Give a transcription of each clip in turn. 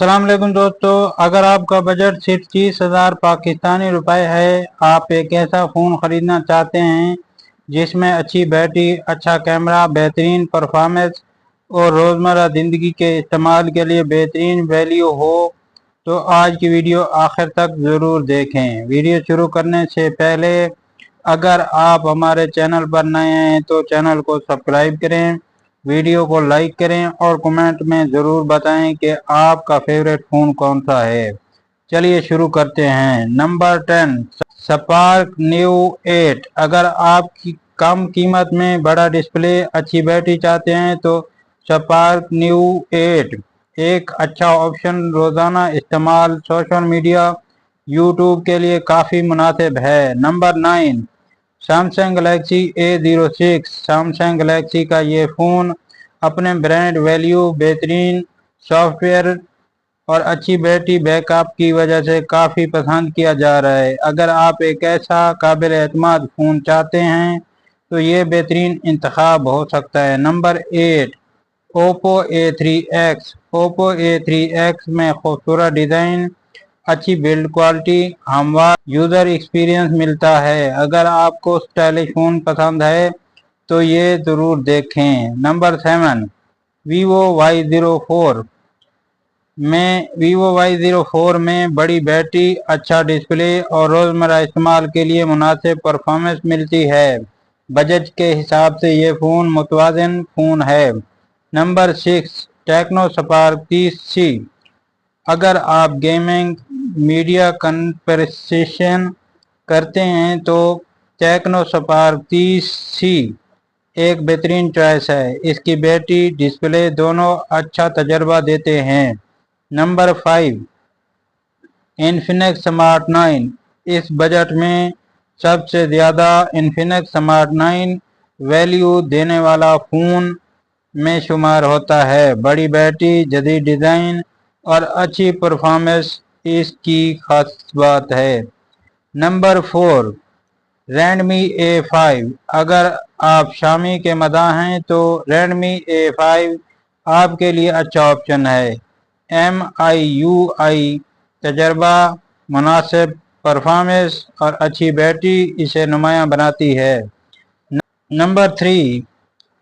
अस्सलाम वालेकुम दोस्तों, अगर आपका बजट सिर्फ 30,000 पाकिस्तानी रुपए है, आप एक ऐसा फ़ोन ख़रीदना चाहते हैं जिसमें अच्छी बैटरी, अच्छा कैमरा, बेहतरीन परफॉर्मेंस और रोज़मर्रा ज़िंदगी के इस्तेमाल के लिए बेहतरीन वैल्यू हो, तो आज की वीडियो आखिर तक ज़रूर देखें। वीडियो शुरू करने से पहले अगर आप हमारे चैनल पर नए हैं तो चैनल को सब्सक्राइब करें, वीडियो को लाइक करें और कमेंट में ज़रूर बताएं कि आपका फेवरेट फ़ोन कौन सा है। चलिए शुरू करते हैं। Number 10, spark new 8। अगर आप कम कीमत में बड़ा डिस्प्ले, अच्छी बैटरी चाहते हैं तो स्पार्क न्यू 8 एक अच्छा ऑप्शन रोज़ाना इस्तेमाल, सोशल मीडिया, यूट्यूब के लिए काफ़ी मुनासिब है। Number 9, Samsung Galaxy A06। Samsung Galaxy का ये फ़ोन अपने ब्रांड वैल्यू, बेहतरीन सॉफ्टवेयर और अच्छी बैटरी बैकअप की वजह से काफ़ी पसंद किया जा रहा है। अगर आप एक ऐसा काबिल एतमाद फ़ोन चाहते हैं तो ये बेहतरीन इंतखाब हो सकता है। Number 8, Oppo A3X। Oppo A3X में खूबसूरत डिज़ाइन, अच्छी बिल्ड क्वालिटी, हमवार यूज़र एक्सपीरियंस मिलता है। अगर आपको स्टाइलिश फ़ोन पसंद है तो ये ज़रूर देखें। Number 7, Vivo Y04। Vivo Y04 में बड़ी बैटरी, अच्छा डिस्प्ले और रोज़मर्रा इस्तेमाल के लिए मुनासिब परफॉर्मेंस मिलती है। बजट के हिसाब से ये फ़ोन मुतवाज़िन फ़ोन है। Number 6, Tecno Spark 30C। अगर आप गेमिंग, मीडिया कंप्रेशन करते हैं तो टेक्नो स्पार्क 30C एक बेहतरीन चॉइस है। इसकी बैटरी, डिस्प्ले दोनों अच्छा तजर्बा देते हैं। Number 5, Infinix smart 9। इस बजट में सबसे ज़्यादा इन्फिनिक्स स्मार्ट 9 वैल्यू देने वाला फ़ोन में शुमार होता है। बड़ी बैटरी, जदीद डिज़ाइन और अच्छी परफॉर्मेंस इसकी खास बात है। Number 4, Redmi A5। अगर आप शामी के मदाह हैं तो रेडमी A5 आपके लिए अच्छा ऑप्शन है। MIUI तजर्बा, मुनासिब परफॉर्मेंस और अच्छी बैटरी इसे नुमायां बनाती है। Number 3,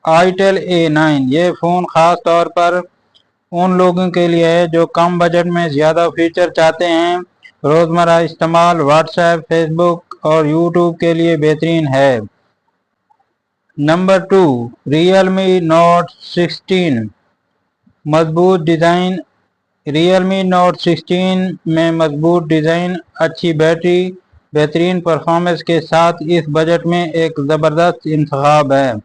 itel A9। ये फ़ोन ख़ास तौर पर उन लोगों के लिए है जो कम बजट में ज़्यादा फीचर चाहते हैं। रोज़मर्रा इस्तेमाल, व्हाट्सएप, फेसबुक और यूट्यूब के लिए बेहतरीन है। Number 2, Realme note 16। मजबूत डिज़ाइन। रियलमी नोट 16 में मजबूत डिज़ाइन, अच्छी बैटरी, बेहतरीन परफॉर्मेंस के साथ इस बजट में एक ज़बरदस्त इंतखाब है।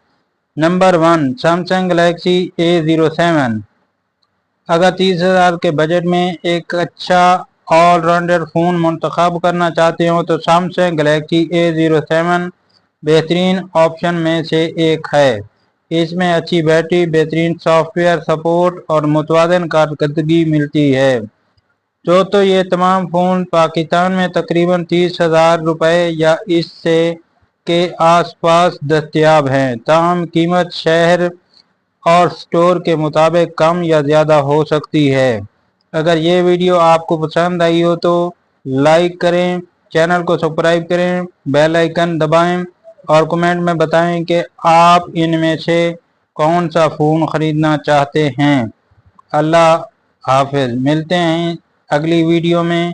Number 1, Samsung Galaxy A07। अगर 30,000 के बजट में एक अच्छा ऑलराउंडर फ़ोन मुंतखब करना चाहते हो तो सैमसंग गैलेक्सी A07 बेहतरीन ऑप्शन में से एक है। इसमें अच्छी बैटरी, बेहतरीन सॉफ्टवेयर सपोर्ट और मुतवाज़िन कारकर्दगी मिलती है। तो ये तमाम फ़ोन पाकिस्तान में तकरीबन 30,000 रुपये या इससे के आसपास दस्तयाब हैं। ताहम कीमत शहर और स्टोर के मुताबिक कम या ज़्यादा हो सकती है। अगर ये वीडियो आपको पसंद आई हो तो लाइक करें, चैनल को सब्सक्राइब करें, बेल आइकन दबाएं और कमेंट में बताएं कि आप इनमें से कौन सा फ़ोन ख़रीदना चाहते हैं। अल्लाह हाफ़िज़। मिलते हैं अगली वीडियो में।